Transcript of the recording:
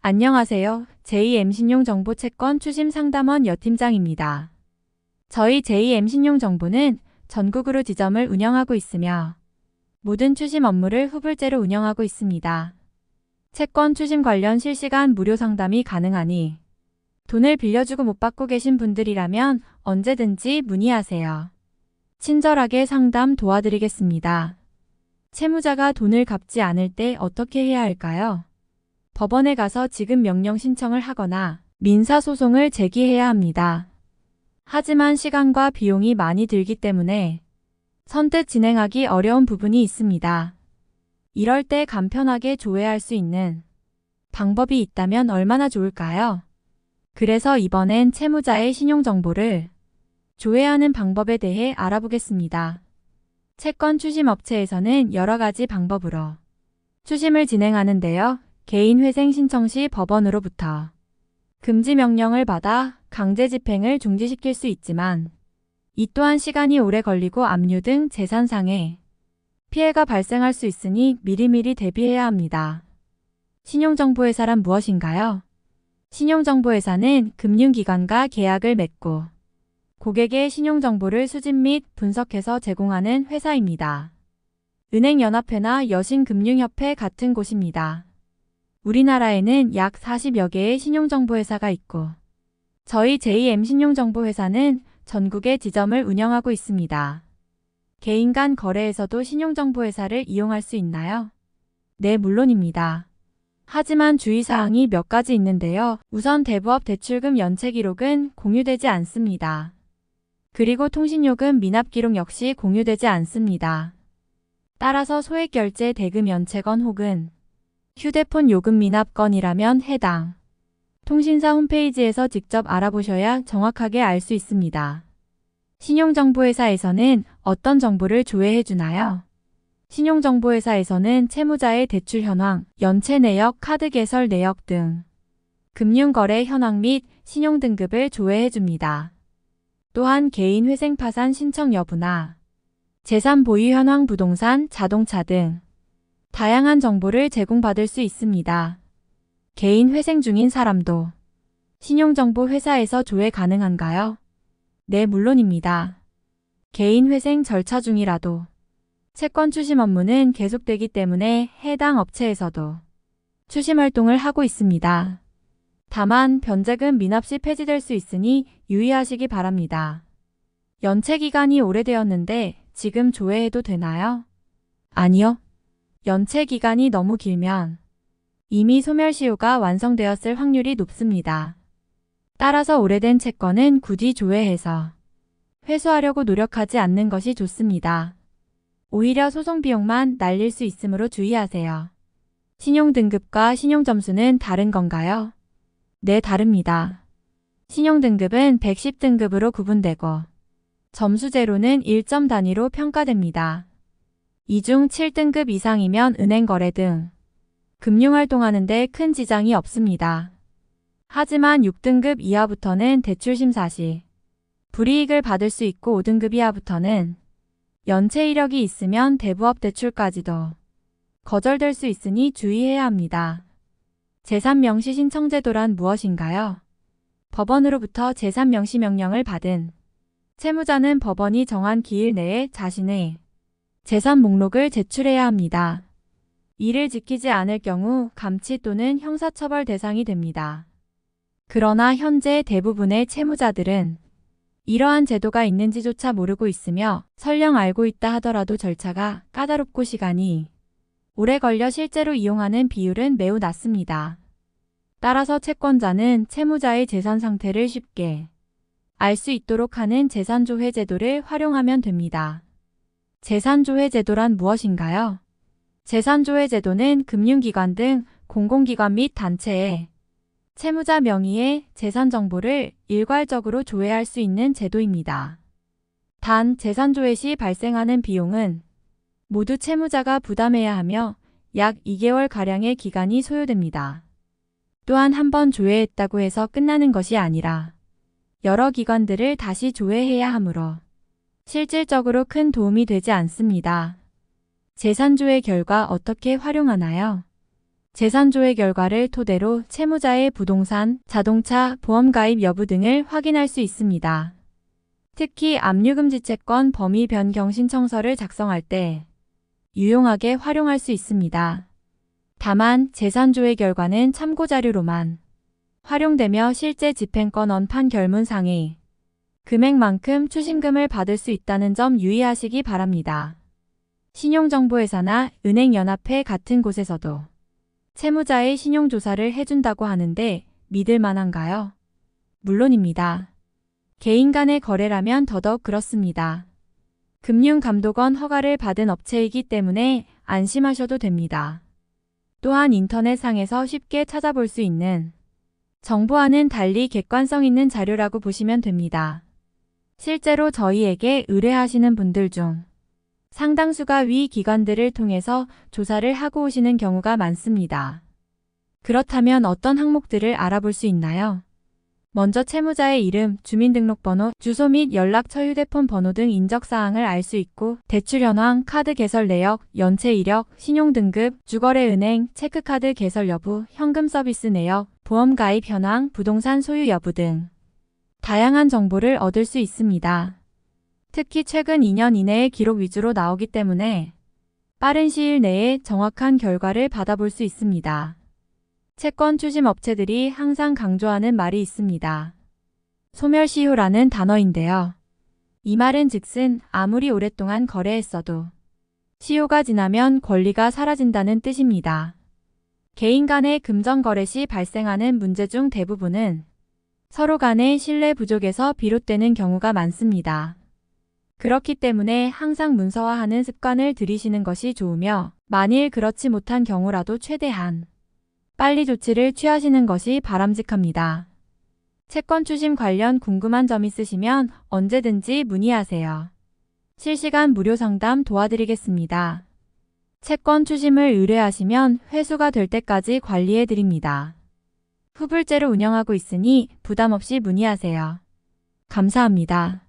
안녕하세요. JM신용정보채권 추심상담원 여팀장입니다. 저희 JM신용정보는 전국으로 지점을 운영하고 있으며 모든 추심 업무를 후불제로 운영하고 있습니다. 채권 추심 관련 실시간 무료 상담이 가능하니 돈을 빌려주고 못 받고 계신 분들이라면 언제든지 문의하세요. 친절하게 상담 도와드리겠습니다. 채무자가 돈을 갚지 않을 때 어떻게 해야 할까요? 법원에 가서 지급 명령 신청을 하거나 민사소송을 제기해야 합니다. 하지만 시간과 비용이 많이 들기 때문에 선뜻 진행하기 어려운 부분이 있습니다. 이럴 때 간편하게 조회할 수 있는 방법이 있다면 얼마나 좋을까요? 그래서 이번엔 채무자의 신용정보를 조회하는 방법에 대해 알아보겠습니다. 채권 추심 업체에서는 여러 가지 방법으로 추심을 진행하는데요. 개인회생 신청 시 법원으로부터 금지 명령을 받아 강제 집행을 중지시킬 수 있지만 이 또한 시간이 오래 걸리고 압류 등 재산상의 피해가 발생할 수 있으니 미리미리 대비해야 합니다. 신용정보회사란 무엇인가요? 신용정보회사는 금융기관과 계약을 맺고 고객의 신용정보를 수집 및 분석해서 제공하는 회사입니다. 은행연합회나 여신금융협회 같은 곳입니다. 우리나라에는 약 40여 개의 신용정보회사가 있고 저희 JM신용정보회사는 전국에 지점을 운영하고 있습니다. 개인 간 거래에서도 신용정보회사를 이용할 수 있나요? 네, 물론입니다. 하지만 주의사항이 몇 가지 있는데요. 우선 대부업 대출금 연체 기록은 공유되지 않습니다. 그리고 통신요금 미납 기록 역시 공유되지 않습니다. 따라서 소액결제 대금 연체건 혹은 휴대폰 요금 미납 건이라면 해당 통신사 홈페이지에서 직접 알아보셔야 정확하게 알 수 있습니다. 신용정보회사에서는 어떤 정보를 조회해 주나요? 신용정보회사에서는 채무자의 대출 현황, 연체 내역, 카드 개설 내역 등 금융거래 현황 및 신용등급을 조회해 줍니다. 또한 개인 회생 파산 신청 여부나 재산 보유 현황 부동산, 자동차 등 다양한 정보를 제공받을 수 있습니다. 개인 회생 중인 사람도 신용정보 회사에서 조회 가능한가요? 네, 물론입니다. 개인 회생 절차 중이라도 채권 추심 업무는 계속되기 때문에 해당 업체에서도 추심 활동을 하고 있습니다. 다만 변제금 미납 시 폐지될 수 있으니 유의하시기 바랍니다. 연체 기간이 오래되었는데 지금 조회해도 되나요? 아니요. 연체 기간이 너무 길면 이미 소멸시효가 완성되었을 확률이 높습니다. 따라서 오래된 채권은 굳이 조회해서 회수하려고 노력하지 않는 것이 좋습니다. 오히려 소송 비용만 날릴 수 있으므로 주의하세요. 신용등급과 신용점수는 다른 건가요? 네, 다릅니다. 신용등급은 110등급으로 구분되고 점수제로는 1점 단위로 평가됩니다. 이 중 7등급 이상이면 은행거래 등 금융활동하는 데 큰 지장이 없습니다. 하지만 6등급 이하부터는 대출심사 시 불이익을 받을 수 있고 5등급 이하부터는 연체 이력이 있으면 대부업 대출까지도 거절될 수 있으니 주의해야 합니다. 재산명시 신청제도란 무엇인가요? 법원으로부터 재산명시 명령을 받은 채무자는 법원이 정한 기일 내에 자신의 재산 목록을 제출해야 합니다. 이를 지키지 않을 경우 감치 또는 형사처벌 대상이 됩니다. 그러나 현재 대부분의 채무자들은 이러한 제도가 있는지조차 모르고 있으며 설령 알고 있다 하더라도 절차가 까다롭고 시간이 오래 걸려 실제로 이용하는 비율은 매우 낮습니다. 따라서 채권자는 채무자의 재산 상태를 쉽게 알 수 있도록 하는 재산조회 제도를 활용하면 됩니다. 재산조회 제도란 무엇인가요? 재산조회 제도는 금융기관 등 공공기관 및 단체에 채무자 명의의 재산 정보를 일괄적으로 조회할 수 있는 제도입니다. 단, 재산조회 시 발생하는 비용은 모두 채무자가 부담해야 하며 약 2개월가량의 기간이 소요됩니다. 또한 한 번 조회했다고 해서 끝나는 것이 아니라 여러 기관들을 다시 조회해야 하므로 실질적으로 큰 도움이 되지 않습니다. 재산조회 결과 어떻게 활용하나요? 재산 조회 결과를 토대로 채무자의 부동산, 자동차, 보험 가입 여부 등을 확인할 수 있습니다. 특히 압류금지 채권 범위 변경 신청서를 작성할 때 유용하게 활용할 수 있습니다. 다만 재산 조회 결과는 참고 자료로만 활용되며 실제 집행권 언판 결문상의 금액만큼 추심금을 받을 수 있다는 점 유의하시기 바랍니다. 신용정보회사나 은행연합회 같은 곳에서도 채무자의 신용조사를 해준다고 하는데 믿을 만한가요? 물론입니다. 개인 간의 거래라면 더더욱 그렇습니다. 금융감독원 허가를 받은 업체이기 때문에 안심하셔도 됩니다. 또한 인터넷상에서 쉽게 찾아볼 수 있는 정보와는 달리 객관성 있는 자료라고 보시면 됩니다. 실제로 저희에게 의뢰하시는 분들 중 상당수가 위 기관들을 통해서 조사를 하고 오시는 경우가 많습니다. 그렇다면 어떤 항목들을 알아볼 수 있나요? 먼저 채무자의 이름, 주민등록번호, 주소 및 연락처, 휴대폰 번호 등 인적사항을 알 수 있고 대출 현황, 카드 개설 내역, 연체 이력, 신용등급, 주거래 은행, 체크카드 개설 여부, 현금 서비스 내역, 보험 가입 현황, 부동산 소유 여부 등 다양한 정보를 얻을 수 있습니다. 특히 최근 2년 이내의 기록 위주로 나오기 때문에 빠른 시일 내에 정확한 결과를 받아볼 수 있습니다. 채권 추심 업체들이 항상 강조하는 말이 있습니다. 소멸시효라는 단어인데요. 이 말은 즉슨 아무리 오랫동안 거래했어도 시효가 지나면 권리가 사라진다는 뜻입니다. 개인 간의 금전 거래 시 발생하는 문제 중 대부분은 서로 간의 신뢰 부족에서 비롯되는 경우가 많습니다. 그렇기 때문에 항상 문서화하는 습관을 들이시는 것이 좋으며 만일 그렇지 못한 경우라도 최대한 빨리 조치를 취하시는 것이 바람직합니다. 채권 추심 관련 궁금한 점 있으시면 언제든지 문의하세요. 실시간 무료 상담 도와드리겠습니다. 채권 추심을 의뢰하시면 회수가 될 때까지 관리해 드립니다. 후불제로 운영하고 있으니 부담 없이 문의하세요. 감사합니다.